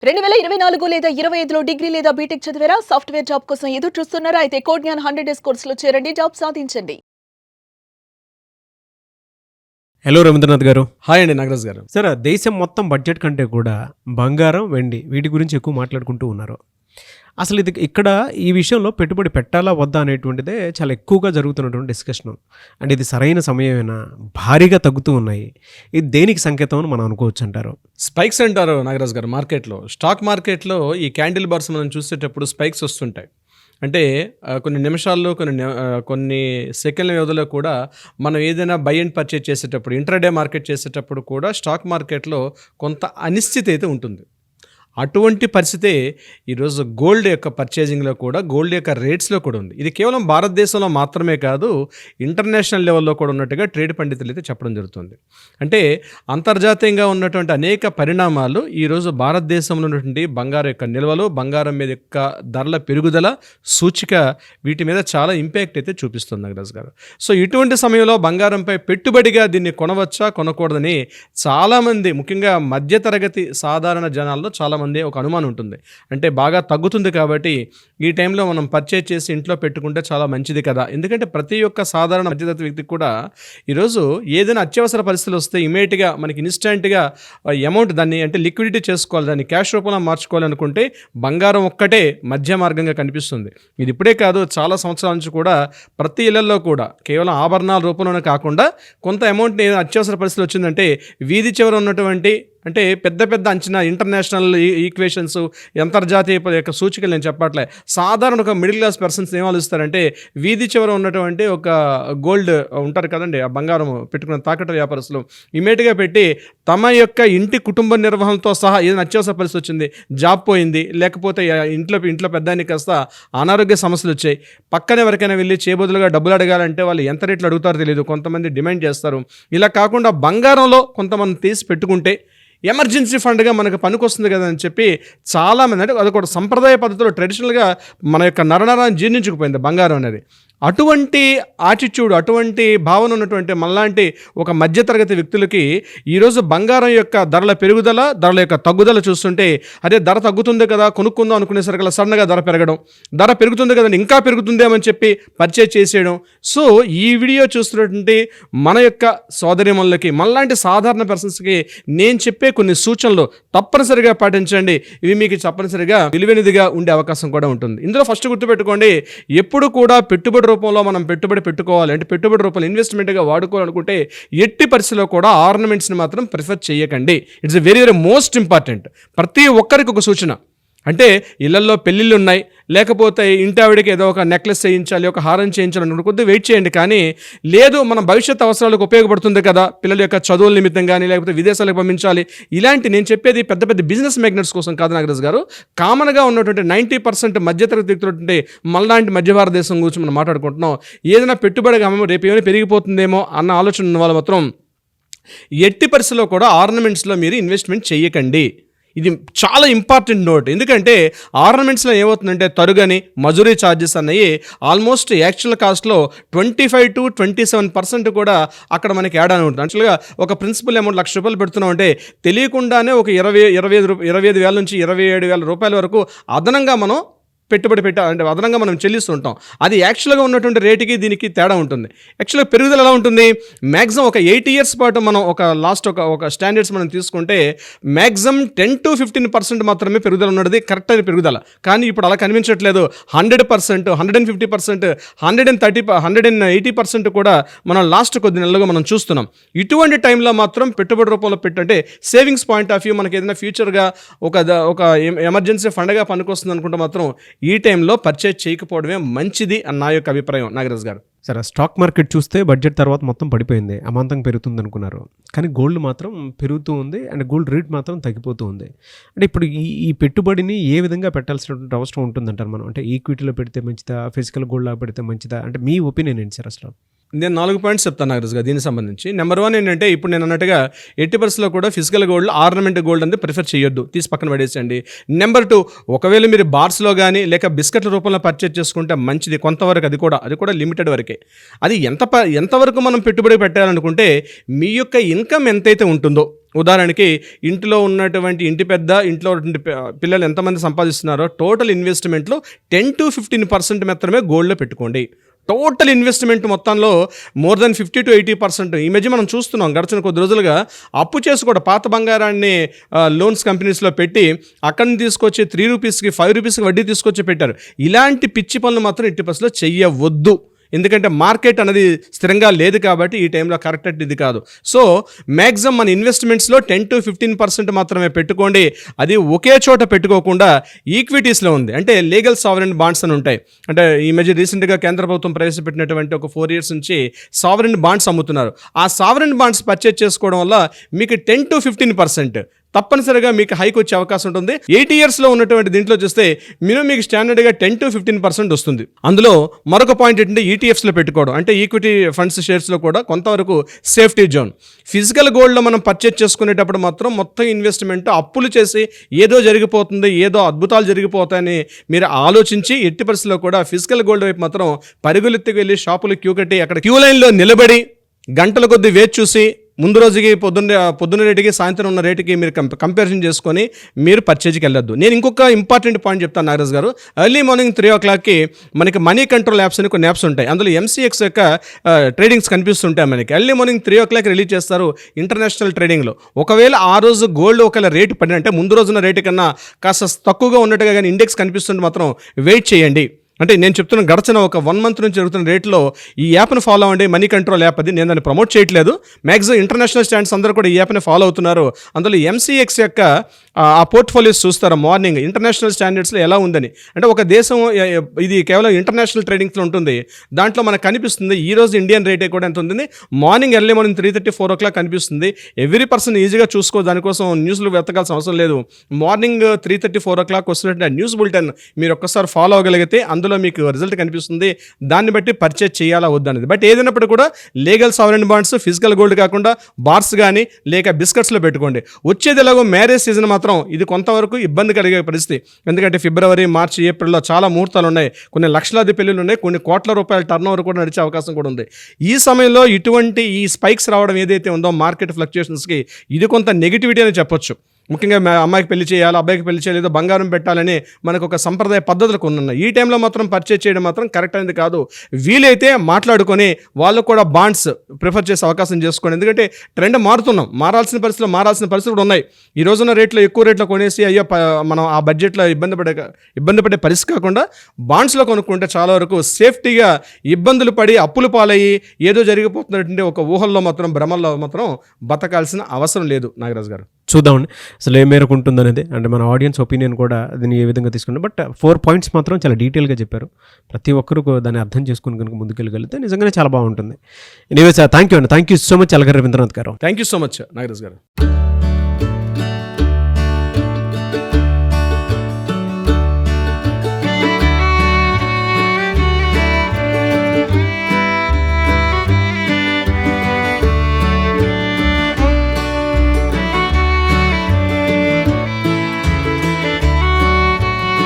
2024 లేదా 25లో డిగ్రీ లేదా బీటెక్ చదివారా? సాఫ్ట్‌వేర్ జాబ్ కోసం ఎదురు చూస్తున్నారా? అయితే కోడ్ జ్ఞాన్ 100 డేస్ కోర్సులో చేరండి, జాబ్ సాధించండి. హలో రవీంద్రనాథ్ గారు. హాయ్ అండి నాగరాజ్ గారు. సార్, దేశం మొత్తం బడ్జెట్ కంటే కూడా బంగారం, వెండి వీటి గురించి ఎక్కువ మాట్లాడుకుంటూ ఉన్నారు. అసలు ఇది ఇక్కడ ఈ విషయంలో పెట్టుబడి పెట్టాలా వద్దా అనేటువంటిదే చాలా ఎక్కువగా జరుగుతున్నటువంటి డిస్కషను. అంటే ఇది సరైన సమయమేనా? భారీగా తగ్గుతూ ఉన్నాయి. ఇది దేనికి సంకేతం అని మనం అనుకోవచ్చు అంటారు? స్పైక్స్ అంటారు నాగరాజ్ గారు. మార్కెట్లో, స్టాక్ మార్కెట్లో ఈ క్యాండిల్ బార్స్ మనం చూసేటప్పుడు స్పైక్స్ వస్తుంటాయి. అంటే కొన్ని నిమిషాల్లో కొన్ని సెకండ్ల వ్యవధిలో కూడా మనం ఏదైనా బై అండ్ పర్చేజ్ చేసేటప్పుడు, ఇంట్రాడే మార్కెట్ చేసేటప్పుడు కూడా స్టాక్ మార్కెట్లో కొంత అనిశ్చితి అయితే ఉంటుంది. అటువంటి పరిస్థితే ఈరోజు గోల్డ్ యొక్క పర్చేజింగ్లో కూడా, గోల్డ్ యొక్క రేట్స్లో కూడా ఉంది. ఇది కేవలం భారతదేశంలో మాత్రమే కాదు, ఇంటర్నేషనల్ లెవెల్లో కూడా ఉన్నట్టుగా ట్రేడ్ పండితులు అయితే చెప్పడం జరుగుతుంది. అంటే అంతర్జాతీయంగా ఉన్నటువంటి అనేక పరిణామాలు ఈరోజు భారతదేశంలో ఉన్నటువంటి బంగారం యొక్క నిల్వలు, బంగారం మీద యొక్క ధరల పెరుగుదల, సూచిక వీటి మీద చాలా ఇంపాక్ట్ అయితే చూపిస్తుంది నాగరాజ్ గారు. సో ఇటువంటి సమయంలో బంగారంపై పెట్టుబడిగా దీన్ని కొనవచ్చా, కొనకూడదని చాలామంది, ముఖ్యంగా మధ్యతరగతి సాధారణ జనాల్లో చాలామంది ఒక అనుమానం ఉంటుంది. అంటే బాగా తగ్గుతుంది కాబట్టి ఈ టైంలో మనం పర్చేజ్ చేసి ఇంట్లో పెట్టుకుంటే చాలా మంచిది కదా. ఎందుకంటే ప్రతి ఒక్క సాధారణ మధ్యతరగతి వ్యక్తికి కూడా ఈరోజు ఏదైనా అత్యవసర పరిస్థితులు వస్తే ఇమీడియట్గా మనకి ఇన్స్టెంట్గా అమౌంట్ దాన్ని అంటే లిక్విడిటీ చేసుకోవాలి, దాన్ని క్యాష్ రూపంలో మార్చుకోవాలనుకుంటే బంగారం ఒక్కటే మధ్య మార్గంగా కనిపిస్తుంది. ఇది ఇప్పుడే కాదు, చాలా సంవత్సరాల నుంచి కూడా ప్రతి ఇళ్లలో కూడా కేవలం ఆభరణాల రూపంలోనే కాకుండా కొంత అమౌంట్ని అత్యవసర పరిస్థితులు వచ్చిందంటే వీధి చివర ఉన్నటువంటి, అంటే పెద్ద పెద్ద అంచనా ఇంటర్నేషనల్ ఈక్వేషన్స్, అంతర్జాతీయ యొక్క సూచికలు నేను చెప్పట్లే, సాధారణ ఒక మిడిల్ క్లాస్ పర్సన్స్ ఏం ఆలోచిస్తారంటే వీధి చివర ఉన్నటువంటి ఒక గోల్డ్ ఉంటారు కదండి, ఆ బంగారం పెట్టుకున్న తాకట్టు వ్యాపారస్తులు ఇమీడియట్గా పెట్టి తమ యొక్క ఇంటి కుటుంబ నిర్వహణతో సహా ఏదైనా అత్యవసర పరిస్థితి వచ్చింది, జాబ్ పోయింది, లేకపోతే ఇంట్లో పెద్దానికి కాస్త అనారోగ్య సమస్యలు వచ్చాయి, పక్కన ఎవరికైనా వెళ్ళి చేయబదులుగా డబ్బులు అడగాలంటే వాళ్ళు ఎంత రేట్లు అడుగుతారో తెలియదు, కొంతమంది డిమాండ్ చేస్తారు. ఇలా కాకుండా బంగారంలో కొంతమంది తీసి పెట్టుకుంటే ఎమర్జెన్సీ ఫండ్గా మనకు పనికొస్తుంది కదా అని చెప్పి చాలామంది, అంటే అది కూడా సంప్రదాయ పద్ధతిలో ట్రెడిషనల్గా మన యొక్క నరనరాన్ని జీర్ణించుకుపోయింది బంగారం అనేది. అటువంటి యాటిట్యూడ్, అటువంటి భావన ఉన్నటువంటి మనలాంటి ఒక మధ్యతరగతి వ్యక్తులకి ఈరోజు బంగారం యొక్క ధరల పెరుగుదల, ధరల యొక్క తగ్గుదల చూస్తుంటే అదే ధర తగ్గుతుంది కదా కొనుక్కుందాం అనుకునేసరికి సడన్గా ధర పెరగడం, ధర పెరుగుతుంది కదండి ఇంకా పెరుగుతుందేమని చెప్పి పర్చేజ్ చేసేయడం. సో ఈ వీడియో చూస్తున్నటువంటి మన యొక్క సోదరిమణులకి, మనలాంటి సాధారణ పర్సన్స్కి నేను చెప్పే కొన్ని సూచనలు తప్పనిసరిగా పాటించండి. ఇవి మీకు తప్పనిసరిగా విలువైనదిగా ఉండే అవకాశం కూడా ఉంటుంది. ఇందులో ఫస్ట్ గుర్తుపెట్టుకోండి, ఎప్పుడు కూడా పెట్టుబడి రూపంలో మనం పెట్టుబడి పెట్టుకోవాలి అంటే, పెట్టుబడి రూపంలో ఇన్వెస్ట్మెంట్గా వాడుకోవాలనుకుంటే ఎట్టి పరిస్థితిలో కూడా ఆర్నమెంట్స్ని మాత్రం ప్రిఫర్ చేయకండి. It's very very most important. ప్రతి ఒక్కరికి ఒక సూచన. అంటే ఇళ్లలో పెళ్ళిళ్ళు ఉన్నాయి, లేకపోతే ఇంటి ఆవిడకి ఏదో ఒక నెక్లెస్ చేయించాలి, ఒక హారం చేయించాలి అనుకుంటే కొద్దిగా వెయిట్ చేయండి. కానీ లేదు, మన భవిష్యత్ అవసరాలకు ఉపయోగపడుతుంది కదా, పిల్లల యొక్క చదువుల నిమిత్తం కానీ, లేకపోతే విదేశాలకు పంపించాలి, ఇలాంటి నేను చెప్పేది పెద్ద పెద్ద బిజినెస్ మ్యాగ్నెట్స్ కోసం కాదు నాగరాజ్ గారు. కామన్గా ఉన్నటువంటి 90% మధ్యతరగతి వ్యక్తులు మనలాంటి మధ్య భారతదేశం గురించి మనం మాట్లాడుకుంటున్నాం. ఏదైనా పెట్టుబడిగా రేపు ఏమైనా పెరిగిపోతుందేమో అన్న ఆలోచన ఉన్న వాళ్ళు మాత్రం ఎట్టి పరిస్థితుల్లో కూడా ఆర్నమెంట్స్లో మీరు ఇన్వెస్ట్మెంట్ చేయకండి. ఇది చాలా ఇంపార్టెంట్ నోట్. ఎందుకంటే ఆర్నమెంట్స్లో ఏమవుతుందంటే తరుగని, మజూరీ ఛార్జెస్ అన్నవి ఆల్మోస్ట్ యాక్చువల్ కాస్ట్లో 25 to 27% కూడా అక్కడ మనకి యాడ్ అని ఉంటుంది. యాక్చువల్గా ఒక ప్రిన్సిపల్ అమౌంట్ ₹1,00,000 పెడుతున్నాం అంటే తెలియకుండానే ఒక 25,000 నుంచి 27,000 రూపాయల వరకు అదనంగా మనం పెట్టుబడి అంటే అదనంగా మనం చెల్లిస్తుంటాం. అది యాక్చువల్గా ఉన్నటువంటి రేటుకి దీనికి తేడా ఉంటుంది. యాక్చువల్గా పెరుగుదల ఎలా ఉంటుంది, మ్యాక్సిమం ఒక 8 years పాటు మనం ఒక లాస్ట్ ఒక స్టాండర్డ్స్ మనం తీసుకుంటే మ్యాక్సిమం 10 to 15% మాత్రమే పెరుగుదల ఉన్నది కరెక్ట్ అయిన పెరుగుదల. కానీ ఇప్పుడు అలా కనిపించట్లేదు. 100%, 150%, 130%, 180% కూడా మనం లాస్ట్ కొద్ది నెలలుగా మనం చూస్తున్నాం. ఇటువంటి టైంలో మాత్రం పెట్టుబడి రూపంలో అంటే సేవింగ్స్ పాయింట్ ఆఫ్ వ్యూ మనకి ఏదైనా ఫ్యూచర్గా ఒక ఎమర్జెన్సీ ఫండ్గా పనికొస్తుంది అనుకుంటే మాత్రం ఈ టైంలో పర్చేజ్ చేయకపోవడమే మంచిది అన్న నా యొక్క అభిప్రాయం నాగరాజ్ గారు. సరే, స్టాక్ మార్కెట్ చూస్తే బడ్జెట్ తర్వాత మొత్తం పడిపోయింది, అమాంతం పెరుగుతుంది అనుకున్నారు. కానీ గోల్డ్ మాత్రం పెరుగుతూ ఉంది, అండ్ గోల్డ్ రేట్ మాత్రం తగ్గిపోతూ ఉంది. అంటే ఇప్పుడు ఈ పెట్టుబడిని ఏ విధంగా పెట్టాల్సినటువంటి అవసరం ఉంటుందంటారు మనం? అంటే ఈక్విటీలో పెడితే మంచిదా, ఫిజికల్ గోల్డ్లో పెడితే మంచిదా? అంటే మీ ఒపీనియన్ ఏంటి సార్ అసలు? నేను 4 పాయింట్స్ చెప్తాను నాగరాజ్ గారు దీనికి సంబంధించి. నెంబర్ 1 ఏంటంటే, ఇప్పుడు నేను అన్నట్టుగా 80% కూడా ఫిజికల్ గోల్డ్, ఆర్నమెంట్ గోల్డ్ అనేది ప్రిఫర్ చేయొద్దు, తీసి పక్కన పడేసండి. నెంబర్ 2, ఒకవేళ మీరు బార్స్లో కానీ లేక బిస్కెట్ల రూపంలో పర్చేజ్ చేసుకుంటే మంచిది కొంతవరకు, అది కూడా లిమిటెడ్ వరకే. అది ఎంతవరకు మనం పెట్టుబడి పెట్టాలనుకుంటే మీ యొక్క ఇన్కమ్ ఎంతైతే ఉంటుందో ఉదాహరణకి ఇంట్లో ఉన్నటువంటి ఇంటి పెద్ద, ఇంట్లో ఉన్నటువంటి పిల్లలు ఎంతమంది సంపాదిస్తున్నారో టోటల్ ఇన్వెస్ట్మెంట్లో 10-15% మాత్రమే గోల్డ్లో పెట్టుకోండి. టోటల్ ఇన్వెస్ట్మెంట్ మొత్తంలో మోర్ దెన్ 50-80%. ఈ మధ్య మనం చూస్తున్నాం గడిచిన కొద్ది రోజులుగా అప్పు చేసి కూడా పాత బంగారాన్ని లోన్స్ కంపెనీస్లో పెట్టి అక్కడి నుంచి తీసుకొచ్చి 3 రూపీస్కి 5 రూపీస్కి వడ్డీ తీసుకొచ్చి పెట్టారు. ఇలాంటి పిచ్చి పనులు మాత్రం ఎట్టి పరిస్థితుల్లో చెయ్యవద్దు. ఎందుకంటే మార్కెట్ అనేది స్థిరంగా లేదు కాబట్టి ఈ టైంలో కరెక్ట్ ఇది కాదు. సో మ్యాక్సిమం మన ఇన్వెస్ట్మెంట్స్లో 10-15% మాత్రమే పెట్టుకోండి. అది ఒకే చోట పెట్టుకోకుండా ఈక్విటీస్లో ఉంది, అంటే లీగల్ సావరెన్ బాండ్స్ అని ఉంటాయి. అంటే ఈ మధ్య రీసెంట్గా కేంద్ర ప్రభుత్వం ప్రవేశపెట్టినటువంటి ఒక 4 years నుంచి సావరెన్ బాండ్స్ అమ్ముతున్నారు. ఆ సావరెన్ బాండ్స్ పర్చేజ్ చేసుకోవడం వల్ల మీకు 10-15% తప్పనిసరిగా మీకు హైక్ వచ్చే అవకాశం ఉంటుంది. 8 yearsలో ఉన్నటువంటి దీంట్లో చూస్తే మీకు స్టాండర్డ్గా 10-15% వస్తుంది. అందులో మరొక పాయింట్ ఏంటంటే ఈటీఎఫ్స్లో పెట్టుకోవడం, అంటే ఈక్విటీ ఫండ్స్ షేర్స్లో కూడా కొంతవరకు సేఫ్టీ జోన్. ఫిజికల్ గోల్డ్లో మనం పర్చేజ్ చేసుకునేటప్పుడు మాత్రం మొత్తం ఇన్వెస్ట్మెంట్ అప్పులు చేసి ఏదో జరిగిపోతుంది, ఏదో అద్భుతాలు జరిగిపోతాయని మీరు ఆలోచించి ఎట్టి పరిస్థితుల్లో కూడా ఫిజికల్ గోల్డ్ వైపు మాత్రం పరుగులెత్తుకు వెళ్ళి షాపులు క్యూ కట్టి అక్కడ క్యూ లైన్లో నిలబడి గంటల కొద్దీ వేచి చూసి ముందు రోజుకి పొద్దున్న రేటుకి సాయంత్రం ఉన్న రేటుకి మీరు కంపారిజన్ చేసుకొని మీరు పర్చేజ్కి వెళ్ళొద్దు. నేను ఇంకొక ఇంపార్టెంట్ పాయింట్ చెప్తాను నాగరాజ్ గారు. ఎర్లీ మార్నింగ్ 3 o'clockకి మనకి మనీ కంట్రోల్ యాప్స్ అని కొన్ని యాప్స్ ఉంటాయి. అందులో MCX యొక్క ట్రేడింగ్స్ కనిపిస్తుంటాయి మనకి. ఎర్లీ మార్నింగ్ 3 o'clock రిలీజ్ చేస్తారు ఇంటర్నేషనల్ ట్రేడింగ్లో. ఒకవేళ ఆ రోజు గోల్డ్ ఒకవేళ రేటు పడిన, అంటే ముందు రోజున రేటు కన్నా కాస్త తక్కువగా ఉన్నట్టుగా కానీ ఇండెక్స్ కనిపిస్తుంటే మాత్రం వెయిట్ చేయండి. అంటే నేను చెప్తున్న గడిచిన ఒక 1 month నుంచి జరుగుతున్న రేట్లో ఈ యాప్ని ఫాలో అవ్వండి. మనీ కంట్రోల్ యాప్ అది. నేను దాన్ని ప్రమోట్ చేయట్లేదు. మ్యాక్సిమం ఇంటర్నేషనల్ స్టాండ్స్ అందరూ కూడా ఈ యాప్ని ఫాలో అవుతున్నారు. అందులో MCX యొక్క ఆ పోర్ట్ఫోలియోస్ చూస్తారు మార్నింగ్ ఇంటర్నేషనల్ స్టాండర్డ్స్లో ఎలా ఉందని. అంటే ఒక దేశం ఇది కేవలం ఇంటర్నేషనల్ ట్రేడింగ్స్లో ఉంటుంది. దాంట్లో మనకు కనిపిస్తుంది ఈరోజు ఇండియన్ రేటే కూడా ఎంత ఉంటుంది. మార్నింగ్ ఎర్లీ మార్నింగ్ 3:30-4 o'clock కనిపిస్తుంది. ఎవ్రీ పర్సన్ ఈజీగా చూసుకో, దానికోసం న్యూస్లు వెతకాల్సిన అవసరం లేదు. మార్నింగ్ 3:30-4 o'clock వస్తున్నట్టు న్యూస్ బులెటిన్ మీరు ఒక్కసారి ఫాలో అవ్వగలిగితే అందులో మీకు రిజల్ట్ కనిపిస్తుంది. దాన్ని బట్టి పర్చేజ్ చేయాలా వద్దనేది. బట్ ఏదైనప్పుడు కూడా legal sovereign bonds, physical gold కాకుండా బార్స్ కానీ లేక బిస్కెట్స్లో పెట్టుకోండి. వచ్చేది ఎలాగో మ్యారేజ్ సీజన్ మాత్రం ఇది కొంతవరకు ఇబ్బంది కలిగే పరిస్థితి. ఎందుకంటే ఫిబ్రవరి, మార్చి, ఏప్రిల్లో చాలా ముహూర్తాలు ఉన్నాయి. కొన్ని లక్షలాది పెళ్ళిళ్ళు ఉన్నాయి. కొన్ని కోట్ల రూపాయల టర్న్ ఓవర్ కూడా నడిచే అవకాశం కూడా ఉంది. ఈ సమయంలో ఇటువంటి ఈ స్పైక్స్ రావడం ఏదైతే ఉందో మార్కెట్ ఫ్లక్చుయేషన్స్కి ఇది కొంత నెగిటివిటీ అని చెప్పొచ్చు. ముఖ్యంగా అమ్మాయికి పెళ్లి చేయాలి, అబ్బాయికి పెళ్లి చేయాలి, ఏదో బంగారం పెట్టాలని మనకు ఒక సంప్రదాయ పద్ధతులు కొన్ని ఉన్నాయి. ఈ టైంలో మాత్రం పర్చేజ్ చేయడం మాత్రం కరెక్ట్ అనేది కాదు. వీలైతే మాట్లాడుకొని వాళ్ళు కూడా బాండ్స్ ప్రిఫర్ చేసే అవకాశం చేసుకోండి. ఎందుకంటే ట్రెండ్ మారాల్సిన పరిస్థితులు కూడా ఉన్నాయి. ఈ రోజున రేట్లో ఎక్కువ రేట్లో కొనేసి అయ్యో మనం ఆ బడ్జెట్లో ఇబ్బంది పడే పరిస్థితి కాకుండా బాండ్స్లో కొనుక్కుంటే చాలా వరకు సేఫ్టీగా ఇబ్బందులు పడి అప్పులు పాలయ్యి ఏదో జరిగిపోతున్నటువంటి ఒక ఊహల్లో మాత్రం భ్రమల్లో మాత్రం బతకాల్సిన అవసరం లేదు. నాగరాజ్ గారు చూద్దామండి అసలు ఏ మేరకు ఉంటుందనేది. అంటే మన ఆడియన్స్ ఒపీనియన్ కూడా దీన్ని ఏ విధంగా తీసుకుంటాం. బట్ 4 points మాత్రం చాలా డీటెయిల్గా చెప్పారు. ప్రతి ఒక్కరు దాన్ని అర్థం చేసుకుని కనుక ముందుకెళ్ళగలిగితే నిజంగానే చాలా బాగుంటుంది. Anyways thank you so much Alagar Ravindranath గారు. Thank you so much Nagaraj గారు.